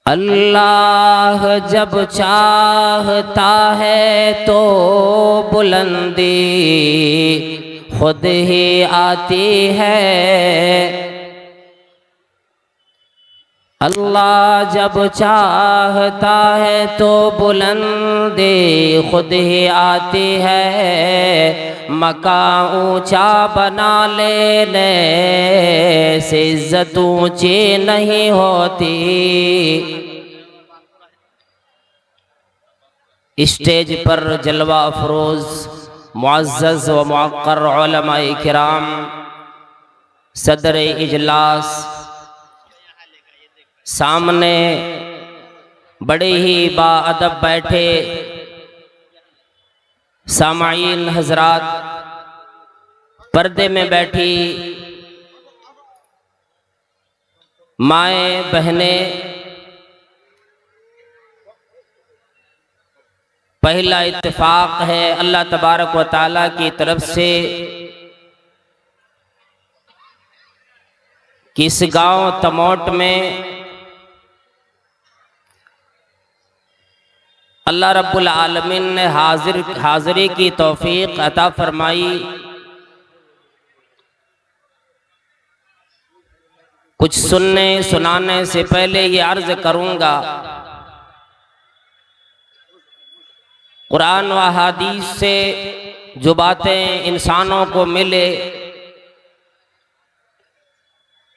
अल्लाह जब चाहता है तो बुलंदी खुद ही आती है। अल्लाह जब चाहता है तो बुलंदी खुद ही आती है। मकाम ऊंचा बना लेने से इज्जत ऊंची नहीं होती। स्टेज पर जलवा अफरोज मुअज़्ज़ज़ व मुअक्कर उलमाए किराम, सदर इजलास, सामने बड़े ही बाअदब बैठे सामाईन हजरात, पर्दे में बैठी माएँ बहनें, पहला इत्तेफाक है अल्लाह तबारक व तआला की तरफ से कि इस गांव तमोट में अल्लाह रब्बुल आलमीन ने हाजिरी की तौफीक अता फरमाई। कुछ सुनने सुनाने से पहले ये अर्ज करूंगा, कुरान व हदीस से जो बातें इंसानों को मिले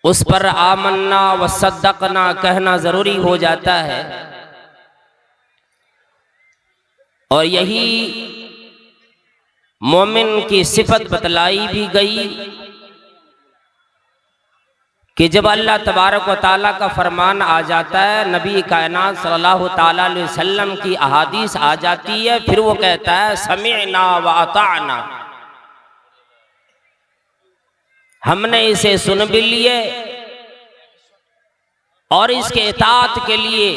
उस पर आमन्ना व सद्दक़ना कहना ज़रूरी हो जाता है। और यही मोमिन की सिफत बतलाई भी गई कि जब अल्लाह तबारक व तआला का फरमान आ जाता है, नबी कायनात सल्लल्लाहु ताला अलैहि वसल्लम की अहादीस आ जाती है, फिर वो कहता है समिअना व अताअना, हमने इसे सुन भी लिए और इसके इताअत के लिए,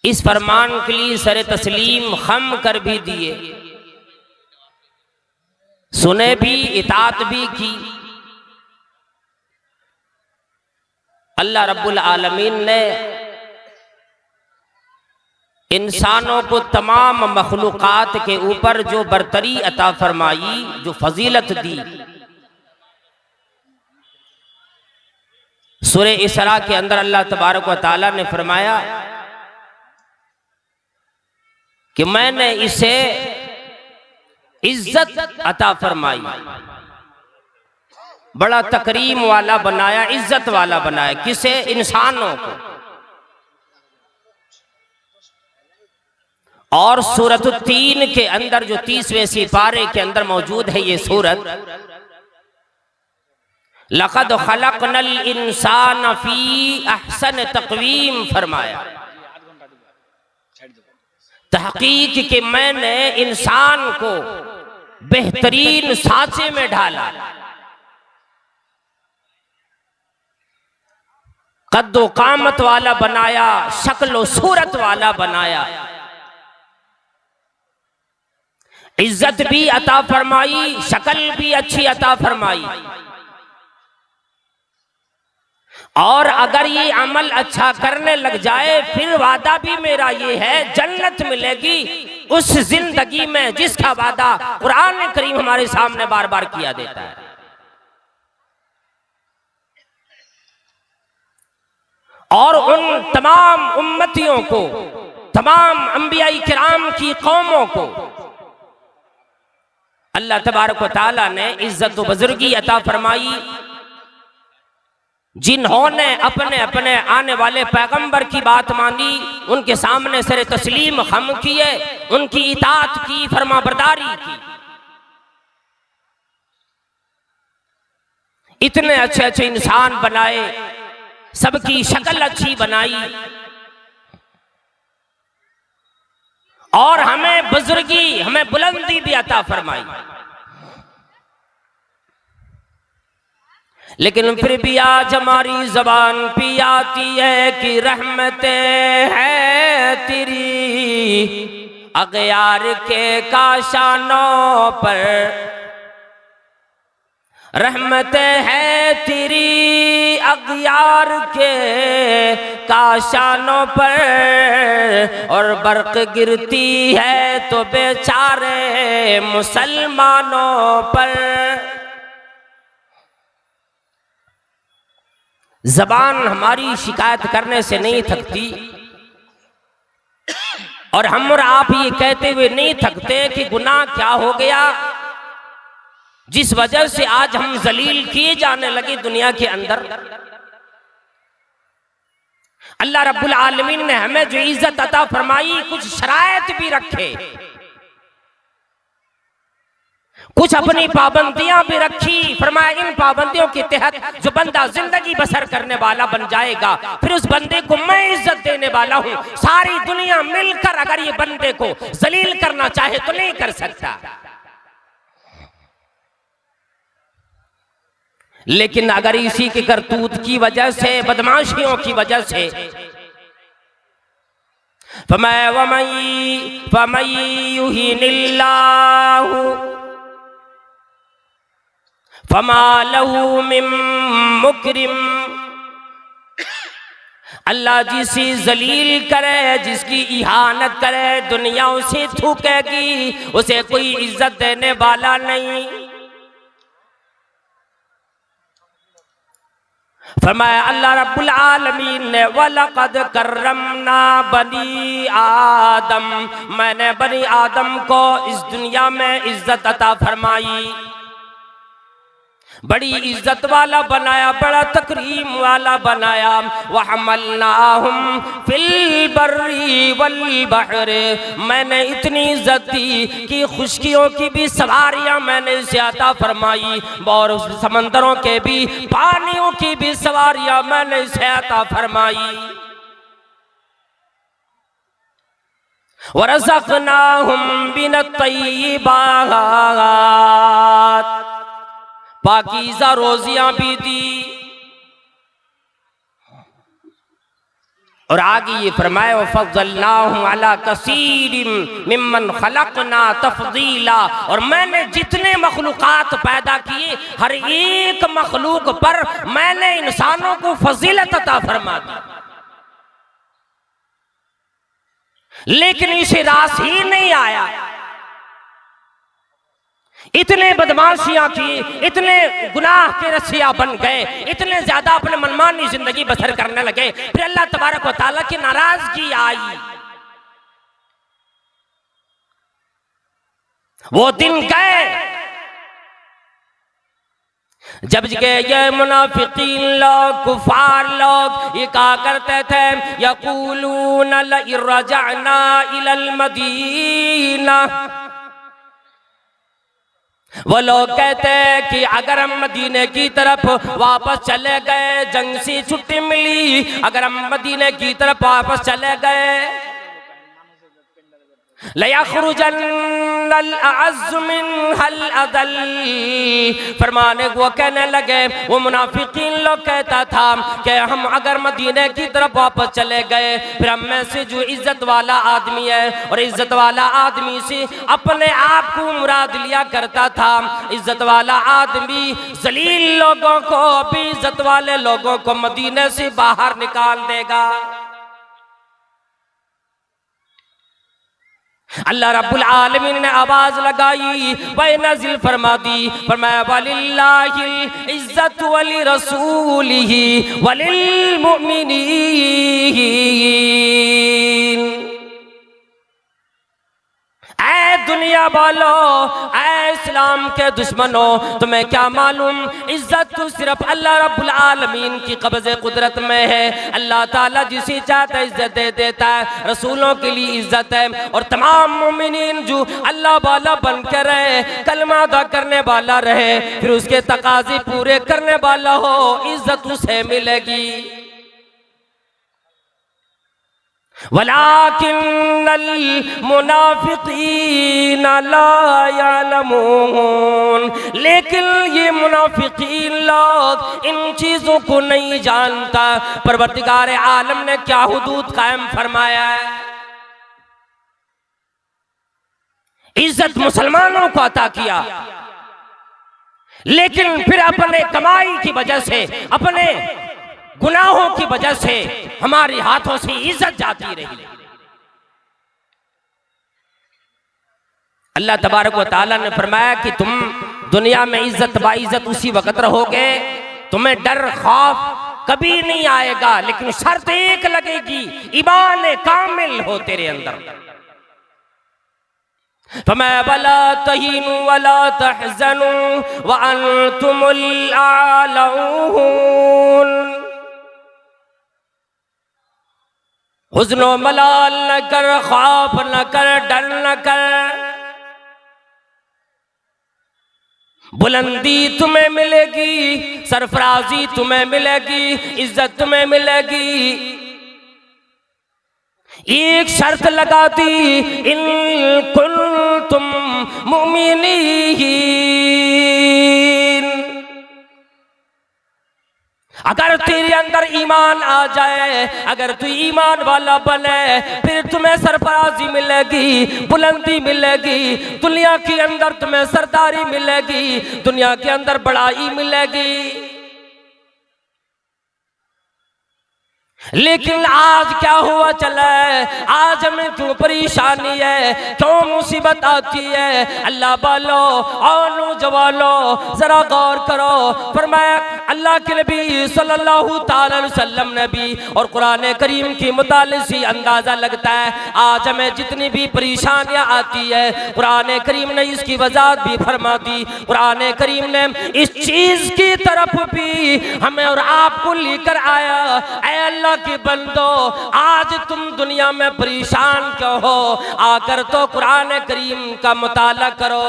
इस फरमान के लिए सरे तस्लीम खम कर भी दिए, सुने भी, इताअत भी की। अल्लाह रब्बुल आलमीन ने इंसानों को तमाम मखलूकात के ऊपर जो बरतरी अता फरमाई, जो फजीलत दी, सूरे इसरा के अंदर अल्लाह तबारक व तआला ने फरमाया कि मैंने इसे इज्जत अता फरमाई, बड़ा तकरीम वाला बनाया, इज्जत वाला बनाया। किसे? इंसानों को। और सूरत 3 के अंदर जो 30वें सिपारे के अंदर मौजूद है ये सूरत, लक़द खलक़नल इंसान फी अहसन तक़वीम फरमाया, तहकीक कि मैंने इंसान को बेहतरीन सांचे में ढाला, कद्दो कामत वाला बनाया, शक्ल सूरत वाला बनाया, इज्जत भी अता फरमाई, शक्ल भी अच्छी अता फरमाई। और अगर ये अमल अच्छा करने लग जाए फिर वादा भी मेरा ये है, जन्नत मिलेगी उस जिंदगी में जिसका वादा कुरान करीम हमारे सामने बार बार किया देता है। और उन तमाम उम्मतियों को, तमाम अंबियाई किराम की कौमों को अल्लाह तबारक व तआला ने इज्जत व बुजुर्गी अता फरमाई, जिन्होंने अपने अपने आने वाले पैगंबर की बात मानी, उनके सामने सरे तस्लीम खम किए, उनकी इताअत की, फरमाबरदारी की। इतने अच्छे अच्छे इंसान बनाए, सबकी शक्ल अच्छी बनाई, और हमें बुजुर्गी, हमें बुलंदी भी अता फरमाई। लेकिन फिर भी आज हमारी जबान पे आती है कि रहमतें हैं तेरी अगयार के काशानों पर, रहमतें हैं तेरी अगियार के काशानों पर, और बर्क गिरती है तो बेचारे मुसलमानों पर। जबान हमारी शिकायत करने से नहीं थकती, और हम और आप ये कहते हुए नहीं थकते कि गुनाह क्या हो गया जिस वजह से आज हम जलील किए जाने लगे दुनिया के अंदर। अल्लाह रब्बुल आलमीन ने हमें जो इज्जत अता फरमाई, कुछ शराइत भी रखे, कुछ अपनी पाबंदियां भी रखी। फरमाया इन पाबंदियों के तहत जो बंदा जिंदगी बसर करने वाला बन जाएगा, फिर उस बंदे को मैं इज्जत देने वाला हूं। सारी दुनिया मिलकर अगर ये बंदे को जलील करना चाहे तो नहीं कर सकता, लेकिन अगर इसी के करतूत की वजह से, बदमाशियों की वजह से, फमा लहू मिन मुकरिम, अल्लाह जिसे जलील करे, जिसकी इहानत करे, दुनिया उसे थूकेगी, उसे कोई इज्जत देने वाला नहीं। फरमाया अल्लाह रब्बुल आलमीन ने वलक़द कररमना बनी आदम, मैंने बनी आदम को इस दुनिया में इज्जत अता फरमाई, बड़ी इज्जत वाला बनाया, बड़ा तकरीम वाला बनाया। वहमलनाहुम फिल बर्री वल बहर, मैंने इतनी इज्जत दी कि खुशकियों की भी सवारियां मैंने इसे अता फरमाई, और समंदरों के भी, पानियों की भी सवारियां मैंने इसे अता फरमाई। वरज़क़नाहुम मिनत तय्यिबात, पाकीज़ा रोजियां भी दी। और आगे ये फरमाया वफ़ज़्ज़लनाहुम अला कसीरिम मिम्मन खलक़ना तफ़दीला, और मैंने जितने मखलूक़ात पैदा किए हर एक मखलूक पर मैंने इंसानों को फजीलत अता फरमा दी, लेकिन इसे रास ही नहीं आया। इतने बदमाशियां की, इतने गुनाह के रसिया बन गए, इतने ज्यादा अपने मनमानी जिंदगी बसर करने लगे, फिर अल्लाह तबारक व तआला की नाराजगी आई। वो दिन गए जब ये मुनाफिकीन लोग, कुफार लोग ये कहा करते थे, यक़ूलून लइन रजअना इलल मदीना, वो लोग कहते हैं कि अगर हम मदीने की तरफ वापस चले गए, जंग से छुट्टी मिली, अगर हम मदीने की तरफ वापस चले गए, लयख़रुजन्नल अअज़्ज़ु मिनहल अज़ल, फरमाने वो कहने लगे, वो मुनाफिकीन लोग कहता था कि हम अगर मदीने की तरफ वापस चले गए, फिर हम में से जो इज्जत वाला आदमी है, और इज्जत वाला आदमी से अपने आप को मुराद लिया करता था, इज्जत वाला आदमी जलील लोगों को भी, इज्जत वाले लोगों को मदीने से बाहर निकाल देगा। अल्लाह रब्बुल आलमीन ने आवाज लगाई, वह नज़िल फरमा दी, फरमाया वलिल्लाहिल इज्जतु वलि रसूलिही वलिल मुमिनीन, ऐ दुनिया वालों, ऐ इस्लाम के दुश्मनों, तुम्हें क्या मालूम, इज्जत तो सिर्फ अल्लाह रब्बुल आलमीन की कब्ज़े कुदरत में है। अल्लाह ताला जिसे चाहता है इज्जत दे देता है, रसूलों के लिए इज्जत है, और तमाम मोमिनीन जो अल्लाह वाला बन कर रहे, कलमा अदा करने वाला रहे, फिर उसके तकाज़े पूरे करने वाला हो, इज्जत उसे मिलेगी। वलाकिन्नल मुनाफिकीन ला यअलमून, लेकिन ये मुनाफिकीन लोग इन चीजों को नहीं जानता। परवरदिगार आलम ने क्या हुदूद कायम फरमाया है, इज्जत मुसलमानों को अता किया, लेकिन फिर अपने कमाई की वजह से, अपने गुनाहों की वजह से हमारे हाथों से इज्जत जाती रही। अल्लाह तबारक व तआला ने फरमाया कि तुम दुनिया में इज्जत बाइज्जत उसी वक्त रहोगे, तुम्हें डर खौफ कभी नहीं आएगा, लेकिन शर्त एक लगेगी, ईमान कामिल हो तेरे अंदर। फमा वला तहीनु वला तहज़नु व अंतुमुल आलऊन। हुज़्न मलाल न कर, खौफ न कर, डर न कर। बुलंदी तुम्हें मिलेगी, सरफराजी तुम्हें मिलेगी, इज्जत तुम्हें मिलेगी। एक शर्त लगा दी, इन कुंतुम मुमिनीन, अगर तेरे अंदर ईमान आ जाए, अगर तू ईमान वाला बने, फिर तुम्हें सरफराजी मिलेगी, बुलंदी मिलेगी, दुनिया के अंदर तुम्हें सरदारी मिलेगी, दुनिया के अंदर बड़ाई मिलेगी। लेकिन आज क्या हुआ चला है, आज हमें क्यों परेशानी है, क्यों मुसीबत आती है। अल्लाह वालो और नौजवानों जरा गौर करो। फरमाया अल्लाह के नबी सल्लल्लाहु ताला अलैहि वसल्लम ने भी, और कुरान करीम की मुतालिक से अंदाजा लगता है आज हमें जितनी भी परेशानियां आती है, कुरान करीम ने इसकी वजाहत भी फरमा दी। कुरान करीम ने इस चीज की तरफ भी हमें और आपको लेकर आया, ऐ अल्लाह के बंदो, आज तुम दुनिया में परेशान क्यों हो, आकर तो कुरान करीम का मुताला करो।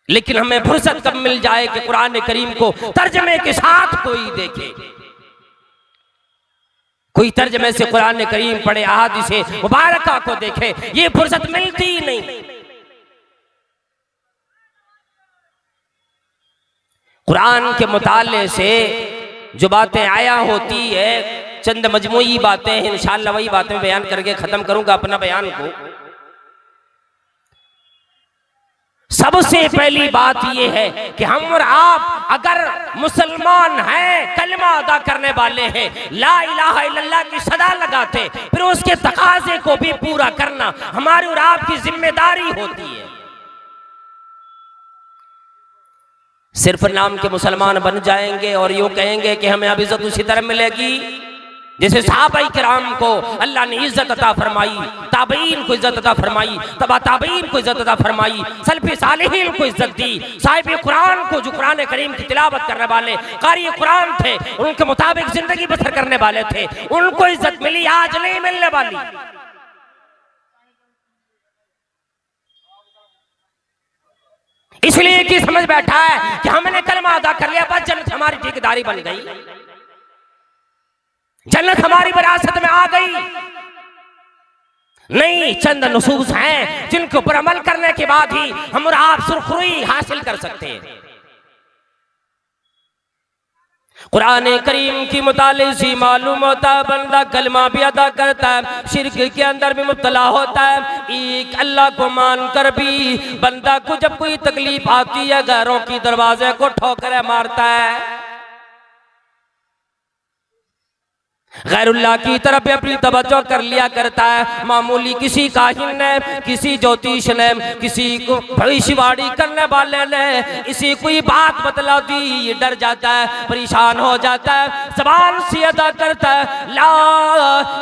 लेकिन हमें फुर्सत कब मिल जाए कि कुरान करीम को तर्जमे के साथ कोई देखे, कोई तर्जमे से कुरान करीम पढ़े, अहादीसे मुबारका को देखे, ये फुर्सत मिलती ही नहीं। कुरान के मुताले से जो बातें आया होती है, चंद मजमूई बातें हैं, इंशाअल्लाह वही बातें बयान करके खत्म करूंगा अपना बयान को। सबसे पहली बात यह है कि हम और आप अगर मुसलमान हैं, कलमा अदा करने वाले हैं, ला इलाहा इल्लल्लाह की सदा लगाते, फिर उसके तकाजे को भी पूरा करना हमारी और आपकी जिम्मेदारी होती है। सिर्फ नाम के मुसलमान बन जाएंगे और यूं कहेंगे कि हमें अब इज्जत उसी तरह मिलेगी जैसे सहाबाई किराम को अल्लाह ने इज्जत अता फरमाई, ताबईन को इज्जत अता फरमाई, तबा ताबईन को इज्जत अता फरमाई, सल्फ़े सालिहीन को इज्जत दी, साहिब कुरान को जो कुरान करीम की तिलावत करने वाले कारी कुरान थे, उनके मुताबिक जिंदगी बसर करने वाले थे, उनको इज्जत मिली, आज नहीं मिलने वाली। इसलिए कि समझ बैठा है कि हमने कलमा अदा कर लिया, बस जन्नत हमारी ठेकेदारी बन गई, जन्नत हमारी विरासत में आ गई। नहीं, चंद नसूस हैं जिनके ऊपर अमल करने के बाद ही हम और आप सुरखरुई हासिल कर सकते हैं। कुरान करीम की मुतालिक से मालूम होता है बंदा कलमा भी अदा करता है, शिर्क के अंदर भी मुब्तला होता है। एक अल्लाह को मान कर भी बंदा को जब कोई तकलीफ आती है, घरों की दरवाजे को ठोकरें मारता है, गैरुल्लाह की तरफ अपनी तवज्जो कर लिया करता है। मामूली किसी काहिन ने, किसी ज्योतिष ने, किसी को भविष्यवाणी करने वाले ने इसी कोई बात बतला दी, ये डर जाता है, परेशान हो जाता है, ज़बान से अदा करता है ला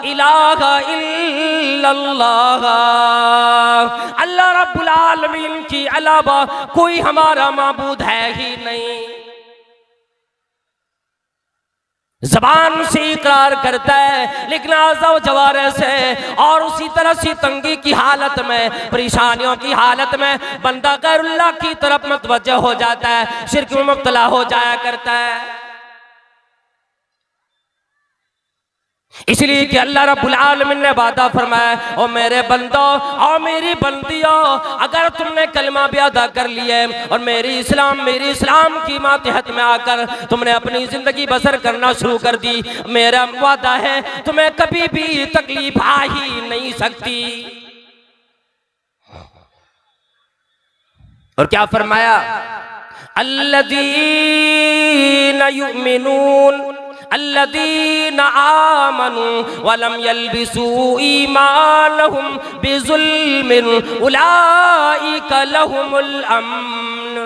इलाहा इल्लल्लाह, अल्लाह रब्बुल आलमीन के अलावा कोई हमारा माबूद है ही नहीं। ज़बान से इकरार करता है, लेकिन आज़ा व जवारे से और उसी तरह से तंगी की हालत में, परेशानियों की हालत में बंदा गैरुल्लाह की तरफ मुतवज्जह हो जाता है, शिर्क में मुब्तला हो जाया करता है। इसलिए कि अल्लाह रब्बुल आलमीन ने वादा फरमाया, ओ मेरे बंदो और मेरी बंदियों, अगर तुमने कलमा भी अदा कर लिए और मेरी इस्लाम की मातहत में आकर तुमने अपनी जिंदगी बसर करना शुरू कर दी, मेरा वादा है तुम्हें कभी भी तकलीफ आ ही नहीं सकती। और क्या फरमाया, अल्लज़ीना युमिनून अल्लज़ीना आमनू वलम यल्बिसू ईमानहुम बिज़ुल्मिन उलाइका लहुमुल अम्न।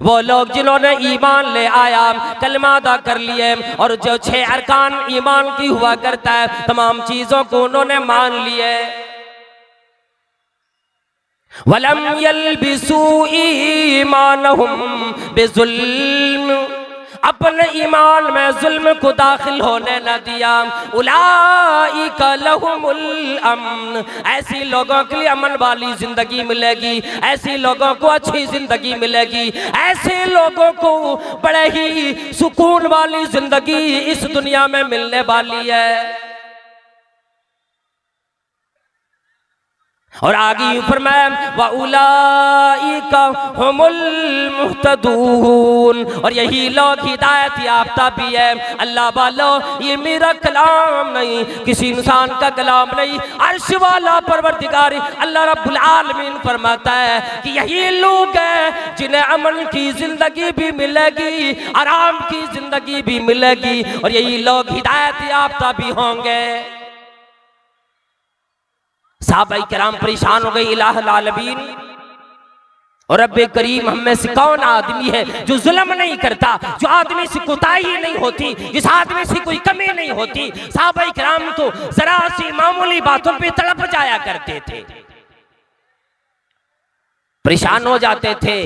वो लोग जिन्होंने ईमान ले आया, कलमा अदा कर लिए, और जो 6 अरकान ईमान की हुआ करता है, तमाम चीजों को उन्होंने मान लिए। वलम यल्बिसू ईमानहुम बिज़ुल्म, अपने ईमान में जुल्म को दाखिल होने न दिया। उलाइका लहुमुल अम्न, ऐसी लोगों के लिए अमन वाली जिंदगी मिलेगी, ऐसी लोगों को अच्छी जिंदगी मिलेगी, ऐसे लोगों को बड़े ही सुकून वाली जिंदगी इस दुनिया में मिलने वाली है। और आगे फरमाया व उलाइका हुमुल मुहतदून, और यही लोग हिदायत याफ्ता भी है। अल्लाह वालो, ये मेरा कलाम नहीं, किसी इंसान का कलाम नहीं, अर्श वाला परवरदिगार अल्लाह रब्बुल आलमीन फरमाता है कि यही लोग हैं जिन्हें अमन की जिंदगी भी मिलेगी, आराम की जिंदगी भी मिलेगी, और यही लोग हिदायत याफ्ता भी होंगे। साहबाई किराम परेशान हो गए, इलाहुल आलमीन और रब्बे करीम हम में से कौन आदमी है जो जुल्म नहीं करता, जो आदमी से कोताही नहीं होती, जिस आदमी से कोई कमी नहीं होती। साहबाई किराम तो जरा सी मामूली बातों पे तड़प जाया करते थे, परेशान हो जाते थे।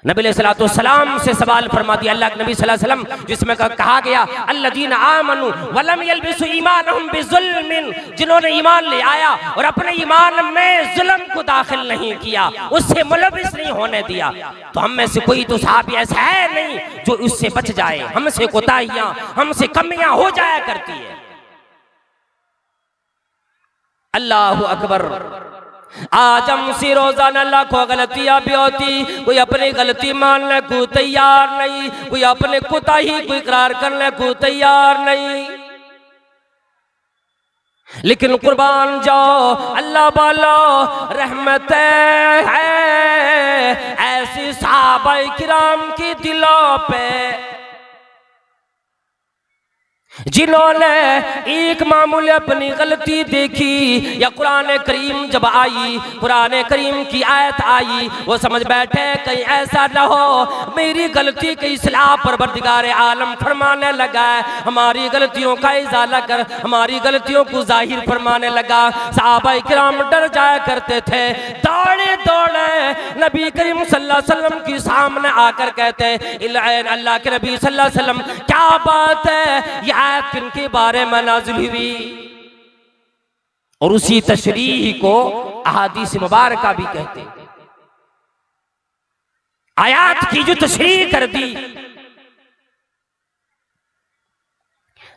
नबी अलैहिस्सलातु वस्सलाम से सवाल फरमा दिया अल्लाह के नबी सल्लल्लाहु अलैहि वसल्लम, जिसमें कहा गया अल्लज़ीना आमनू वलम यल्बिसू ईमानहुम बिज़ुल्मिन, जिन्होंने ईमान ले आया और अपने ईमान में जुल्म को दाखिल नहीं किया, उससे मुलविस नहीं होने दिया। तो हम में से कोई तो साहब ऐसा है नहीं जो उससे बच जाए। हमसे कोताहियां, हमसे कमियां हो जाया करती है। अल्लाहु अकबर। आज हमसे रोजाना लाखों गलतियां भी होती, कोई अपनी गलती मानने को तैयार नहीं, कोई अपने कोताही को इकरार करने को तैयार नहीं। लेकिन कुर्बान जाओ अल्लाह वाला, रहमत है ऐसी सहाबाए किराम की दिलों पे जिन्होंने एक मामूली अपनी गलती देखी, या कुरान करीम जब आई, कुरान करीम की आयत आई, वो समझ बैठे कहीं ऐसा न हो मेरी गलती की इस्लाह परवरदिगार आलम फरमाने लगा है, हमारी गलतियों का इजाला कर, हमारी गलतियों को जाहिर फरमाने लगा। सहाबाए किराम डर जाया करते थे, दौड़े दौड़े नबी करीम सल्लल्लाहु अलैहि वसल्लम के सामने आकर कहते अल्लाह के नबी सल्लल्लाहु अलैहि वसल्लम क्या बात है, किनके बारे में नाज़िल हुई। और उसी तशरीह को अहादीस मुबारका भी कहते हैं। आयात की जो तशरीह कर दी,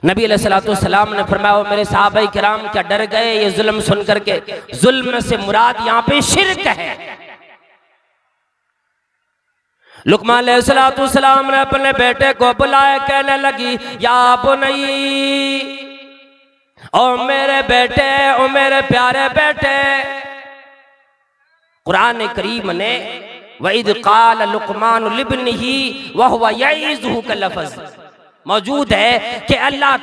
नबी अलैहिस्सलाम ने फरमाया मेरे सहाबाए किराम क्या डर गए ये जुल्म सुन करके। जुल्म से मुराद यहां पे शिर्क है। लुकमान अलैहिस्सलाम ने अपने बेटे को बुलाया, कहने लगी या बुनई, ओ मेरे बेटे, ओ मेरे प्यारे बेटे। कुरान करीम ने वइद क़ाल लुकमान लिब्निही व हुवा यईज़ुहु का लफ्ज़ मौजूद है कि अल्लाह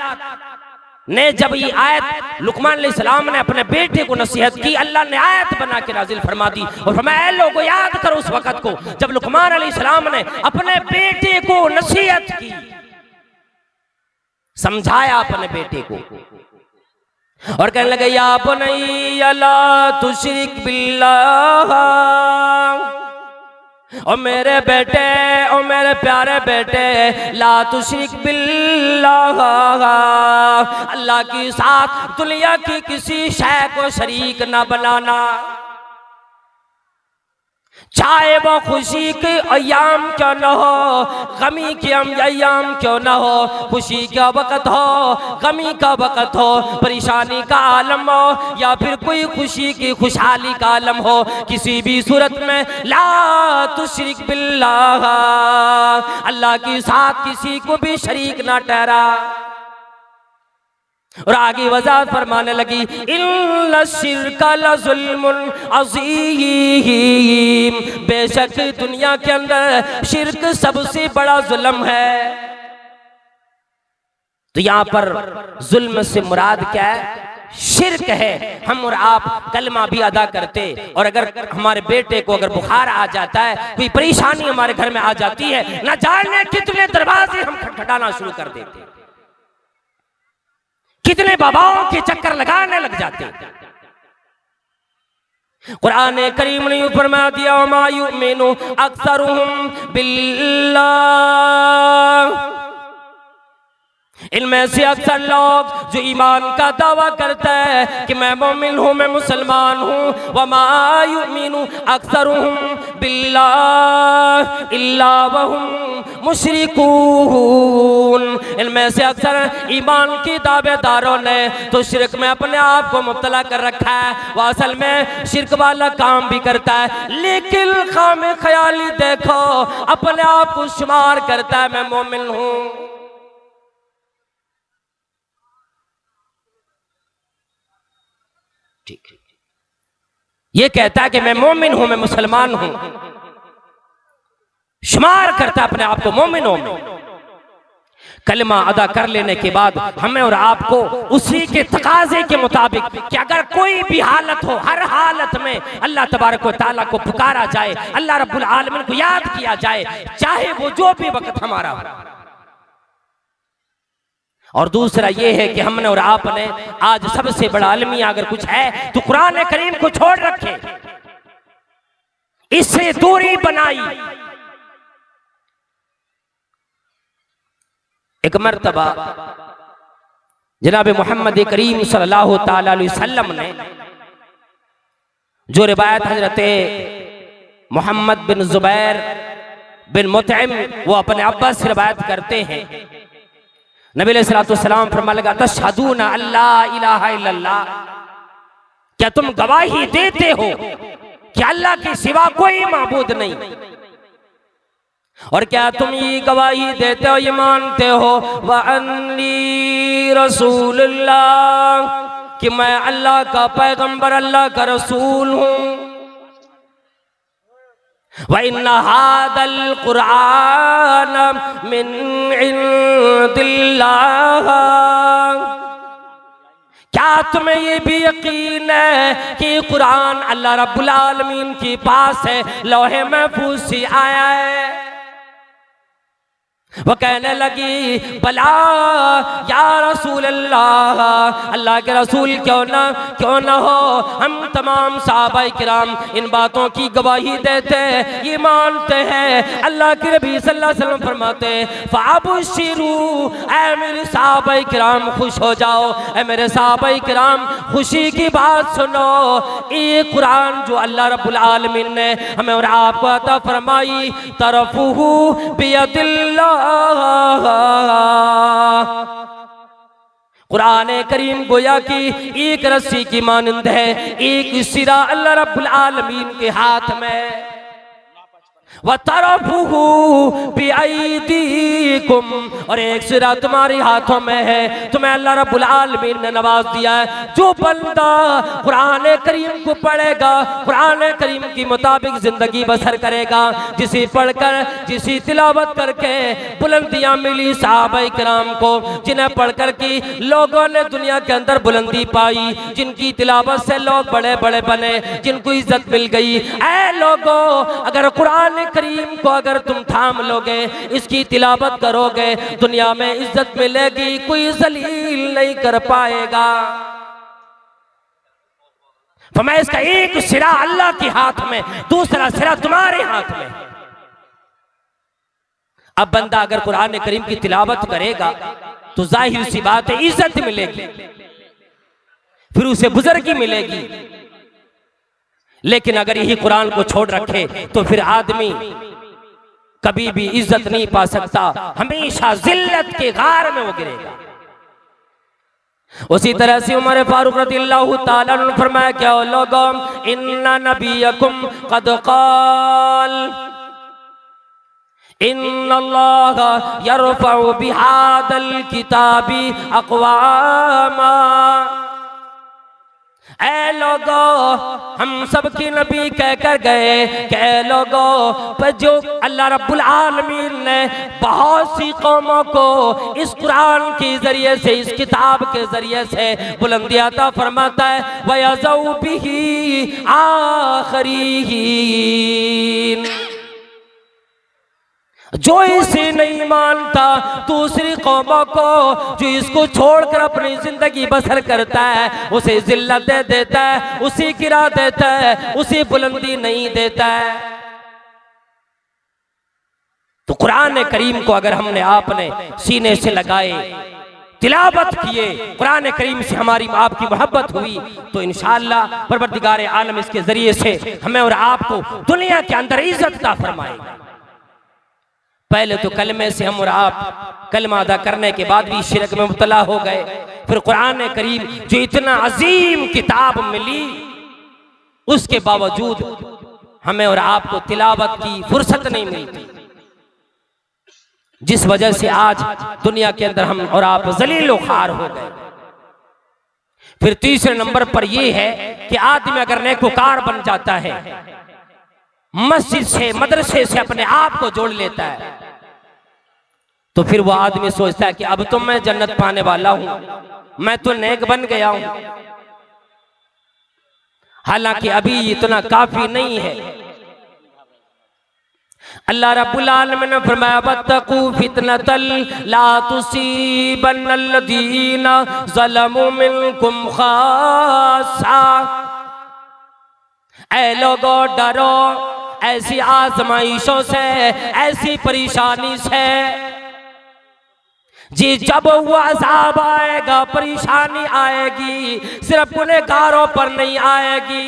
ने जब ये आयत लुकमान अलैहिस्सलाम ने अपने बेटे को नसीहत की, अल्लाह ने आयत बना के नाजिल फरमा दी और फरमाया लोगों याद करो उस वक़्त को जब लुकमान अलैहिस्सलाम ने अपने बेटे को नसीहत की, समझाया अपने बेटे को और कहने लगे या बुनैया ला तुश्रिक बिल्लाह, ओ मेरे बेटे, ओ मेरे प्यारे बेटे, ला तुश्रिक बिल्लाह, अल्लाह के साथ दुनिया की किसी शय को शरीक न बनाना। चाहे वो खुशी के अयाम क्यों न हो, गमी के अयाम क्यों न हो, खुशी का वक़्त हो, गमी का वक़्त हो, परेशानी का आलम हो या फिर कोई खुशी की खुशहाली का आलम हो, किसी भी सूरत में ला तुश्रिक बिल्लाह, अल्लाह के साथ किसी को भी शरीक ना ठहरा। और आगे वजाहत फरमाने लगी, इन्ना शिर्का लज़ुल्मुन अज़ीम, बेशक दुनिया के अंदर शिर्क सबसे बड़ा जुल्म है। तो यहां पर जुल्म से मुराद क्या है? शिर्क है। हम और आप कलमा भी अदा करते, और अगर हमारे बेटे को अगर बुखार आ जाता है, कोई परेशानी हमारे घर में आ जाती है, ना जाने कितने दरवाजे हम खटखटाना शुरू कर देते, कितने बाबाओं के चक्कर लगाने लग जाते। कुरान करीम ने फरमा दिया, मा युमिनु अक्सरुहुम बिल्लाह, इनमें से अक्सर लोग जो ईमान का दावा करता है कि मैं मोमिन हूँ, मैं मुसलमान हूँ, वमा युमिनु अक्सरुहुम बिल्लाह इल्ला वहुम मुशरिकून, इनमें से अक्सर ईमान की दावेदारों ने तो शिर्क में अपने आप को मुब्तला कर रखा है। वह असल में शिर्क वाला काम भी करता है, लेकिन खामे ख्याली देखो अपने आप को शुमार करता है मैं मोमिन हूँ। ये कहता है कि मैं मोमिन हूं, मैं मुसलमान हूं, शुमार करता अपने आप को मोमिनों में। कलमा अदा कर लेने के बाद हमें और आपको उसी के तकाजे के मुताबिक कि अगर कोई भी हालत हो, हर हालत में अल्लाह तबारक व तआला को पुकारा जाए, अल्लाह रब्बुल आलमीन को याद किया जाए, चाहे वो जो भी वक्त हमारा हो। और दूसरा ये है कि हमने और आपने आज सबसे बड़ा अलमिया अगर कुछ है तो कुरान करीम को छोड़ रखे, इससे दूरी बनाई। एक मर्तबा जनाब मोहम्मद करीम सल्लल्लाहु ताला अलैहि वसल्लम ने जो रिवायत हजरत मोहम्मद बिन जुबैर बिन मुतइम वो अपने अब्बा से रिवायत करते हैं, नबी अलैहिस्सलातु वस्सलाम फरमाने लगा, तशहदूना अल्ला इलाहा इल्लल्लाह, क्या तुम गवाही देते हो कि अल्लाह के सिवा कोई माबूद नहीं, और क्या तुम ये गवाही देते हो, ये मानते हो व अन्नी रसूलुल्लाह, कि मैं अल्लाह का पैगंबर, अल्लाह का रसूल हूं, व इन्ना हादल कुरान मिन इंदिल्लाह, क्या तुम्हें ये भी यकीन है कि कुरान अल्लाह रब्बुल आलमीन के पास है, लौहे महफूज से आया है। वो कहने लगी, बला या रसूल अल्लाह, अल्लाह के रसूल क्यों ना हो, हम तमाम सहाबाए किराम इन बातों की गवाही देते, ये मानते हैं। अल्लाह के नबी सल्लल्लाहु अलैहि वसल्लम फरमाते, फाबुशिरू, ऐ मेरे सहाबाए किराम खुश हो जाओ, ऐ मेरे सहाबाए किराम खुशी की बात सुनो, ये कुरान जो अल्लाह रब्बुल आलमीन ने हमें और आपको अता फरमाई, तरफुहु बियदिल्लाह, कुरान करीम गोया की एक रस्सी की मानंद है, एक सिरा अल्लाह रब्बुल आलमीन के हाथ में, व तरफुहु बिअयदीकुम, और एक सिरा तुम्हारे हाथों में है, तुम्हें अल्लाह रब्बुल आलमीन ने नवाज दिया है। जो बंदा कुरान करीम को पढ़ेगा, कुरान करीम के मुताबिक जिंदगी बसर करेगा, जिसे पढ़कर, जिसे तिलावत करके बुलंदियां मिली सहाबाए किराम को, जिन्हें पढ़कर की लोगों ने दुनिया के अंदर बुलंदी पाई, जिनकी तिलावत से लोग बड़े बड़े बने, जिनको इज्जत मिल गई। ऐ लोगों, अगर कुरान करीम को अगर तुम थाम लोगे, इसकी तिलावत करोगे, दुनिया में इज्जत मिलेगी, कोई जलील नहीं कर पाएगा। तो मैं इसका एक सिरा अल्लाह के हाथ में, दूसरा सिरा तुम्हारे हाथ में। अब बंदा अगर कुरान करीम की तिलावत करेगा तो जाहिर सी बात है इज्जत मिलेगी, फिर उसे बुजुर्गी मिलेगी। लेकिन अगर यही कुरान को छोड़ रखे तो फिर आदमी कभी भी इज्जत नहीं पा सकता, हमेशा जिल्लत के गार में वो गिरेगा। उसी तरह से उमर फारूक रज़ियल्लाहु ताला अन्हु ने फरमाया, क्या लोगों, इन्ना नबियकुम कद क़ाल, इन्नल्लाह यरफ़उ बिहादल किताबी अक़वामा। ऐ लोगो, हम सबकी नबी कहकर गए कि ऐ लोगो, पर जो अल्लाह रब्बुल आलमीन ने बहुत सी कौमों को इस कुरान के जरिए से, इस किताब के जरिए से बुलंदी अता फरमाता है। वयज़उ बिही आखरीन, जो इसे नहीं मानता दूसरी कौमों को, जो इसको छोड़कर अपनी जिंदगी बसर करता है, उसे जिल्लत दे देता है, उसे गिरा देता है, उसे बुलंदी नहीं देता है। तो कुरान करीम को अगर हमने आपने सीने से लगाए, तिलावत किए, कुरान करीम से हमारी आपकी मोहब्बत हुई, तो इंशाअल्लाह परवरदिगार आलम इसके जरिए से हमें और आपको दुनिया के अंदर इज्जत अता फरमाएगा। पहले तो कलमे से हम और आप कलमा अदा करने के बाद भी शिरक में मुब्तला हो गए, फिर कुरान करीम जो इतना अजीम किताब मिली, उसके बावजूद हमें और आपको तिलावत की फुर्सत नहीं मिलती, जिस वजह से आज दुनिया के अंदर हम और आप जलील ख्वार हो गए। फिर तीसरे नंबर पर यह है कि आदमी अगर नेकोकार बन जाता है, मस्जिद से मदरसे से अपने आप को जोड़ लेता है, तो फिर वो आदमी सोचता है कि अब तो मैं जन्नत पाने वाला हूं, मैं तो नेक बन गया हूं। हालांकि अभी इतना काफी नहीं है। अल्लाह रब्बुल आलमीन ने फरमाया वत्तकू फितनतल ला तुसीबन्नल्लज़ीना ज़लमू मिनकुम खासा। ऐ लोगों, डरो ऐसी आजमाइशों से, ऐसी परेशानी से, जी जब वो अज़ाब आएगा, परेशानी आएगी, सिर्फ गुनहगारों पर नहीं आएगी।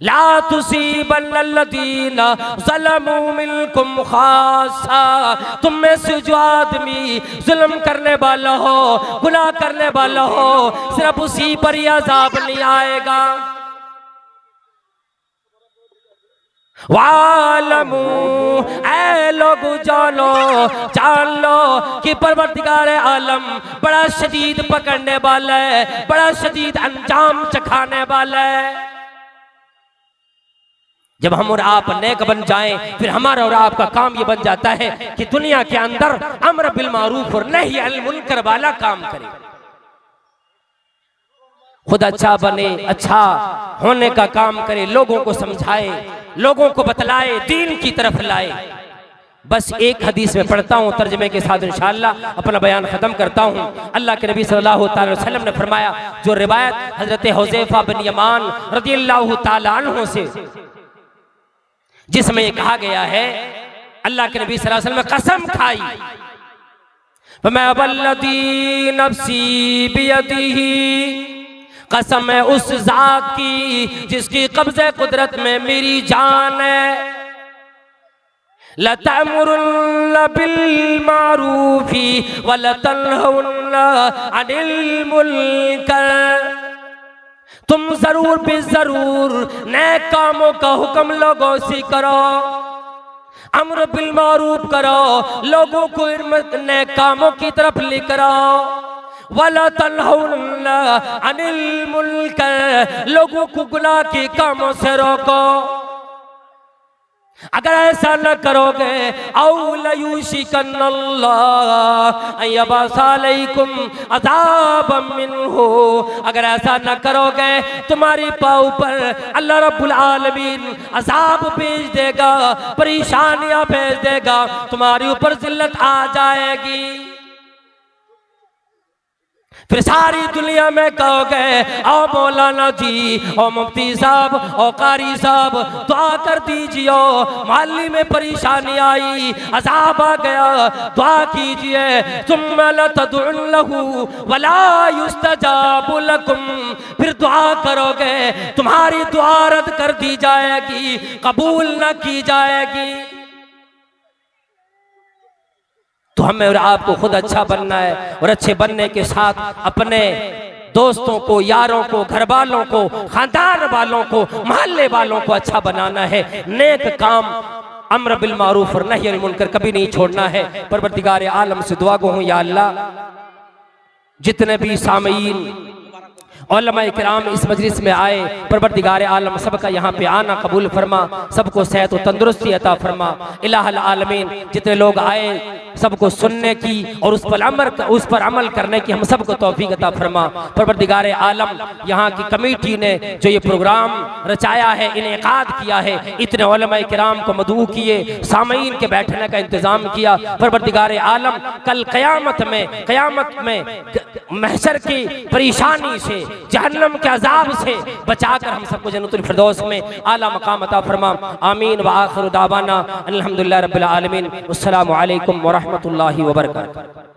ला तुसीबन्नल्लज़ीना ज़लमू मिनकुम खासा, तुम में से जो आदमी जुल्म करने वाला हो, गुनाह करने वाला हो, सिर्फ उसी पर ही अज़ाब नहीं आएगा। वालमू, ऐ लोग जानो, जान लो कि परवरदिगार आलम बड़ा शदीद पकड़ने वाला है, बड़ा शदीद अंजाम चखाने वाला है। जब हम और आप नेक बन जाएं, फिर हमारा और आपका काम ये बन जाता है कि दुनिया के अंदर अम्र बिल मारूफ और नही अनिल मुनकर वाला काम करें, खुद अच्छा बने, अच्छा होने का काम करे, लोगों को समझाए, लोगों को बतलाए, दीन की तरफ लाए। बस एक हदीस में पढ़ता हूँ, तर्जमे के साथ इंशाअल्लाह अपना बयान खत्म करता हूँ। अल्लाह के नबी सल्लल्लाहु अलैहि वसल्लम ने फरमाया, जो रिवायत हजरत हुज़ैफा बिन यमान रज़ियल्लाहु ताला अन्हु से, जिसमें ये कहा गया है, अल्लाह के नबी सल्लल्लाहु अलैहि वसल्लम ने कसम खाई, फरमा वल्लज़ी नफ्सी बियदिही, कसम है उस जात की जिसकी कब्ज़े कुदरत में मेरी जान है, लतअमुरुन्न बिल मारूफी व लतनहउन्न अनिल मुनकर, तुम जरूर भी जरूर नेक कामों का हुक्म लोगों से करो, अम्र बिल मारूफ करो, लोगों को नेक कामों की तरफ लेकर आओ, वला तनहउन्न अनिल मुनकर, लोगों को गुनाह के कामों से रोको। अगर ऐसा न करोगे, औ लयुशिकन्नल्लाह यबअसअलैकुम अज़ाबम मिन्हु, अगर ऐसा न करोगे तुम्हारी पाँव पर अल्लाह रब्बुल आलमीन अज़ाब भेज देगा, परेशानियां भेज देगा, तुम्हारे ऊपर जिल्लत आ जाएगी। फिर सारी दुनिया में कहोगे, ओ मौलाना जी, ओ मुफ्ती साहब, ओ कारी साहब, दुआ कर दीजिए, माली में परेशानी आई, अज़ाब आ गया, दुआ कीजिए। सुम्मा लतदउन्नहु वला युस्तजाबु लकुम, फिर दुआ करोगे, तुम्हारी दुआ रद्द कर दी जाएगी, कबूल न की जाएगी। तो हमें और आपको खुद अच्छा बनना है, और अच्छे बनने के साथ अपने दोस्तों को, यारों को, घर वालों को, खानदान वालों को, मोहल्ले वालों को अच्छा बनाना है। नेक काम अम्र बिल मारूफ और नही अनिल मुनकर कभी नहीं छोड़ना है। परवरदिगार आलम से दुआ गो हूँ, या अल्लाह जितने भी सामीन उलमाए किराम इस मजलिस में आए, परवरदिगार आलम सबका यहाँ पे आना कबूल फरमा, सबको सेहत और तंदुरुस्ती अता फरमा। इलाहुल आलमीन जितने लोग आए सबको सुनने की और उस पर अमल करने की हम सबको तौफीक अता फरमा। परवरदिगार आलम यहाँ की कमेटी ने जो ये प्रोग्राम रचाया है, इनेकाद किया है, इतने उलमाए किराम को मदऊ किए, सामीन के बैठने का इंतज़ाम किया, परवरदिगार आलम कल क़यामत में महशर की परेशानी से, जहन्नम के अजाब से बचाकर हम सबको जन्नतुल फिरदौस में आला मकाम अता फरमा। आमीन व आखिरु दावाना अल्हम्दुलिल्लाहि रब्बिल आलमीन। अस्सलामु अलैकुम व रहमतुल्लाहि व बरकातुहू।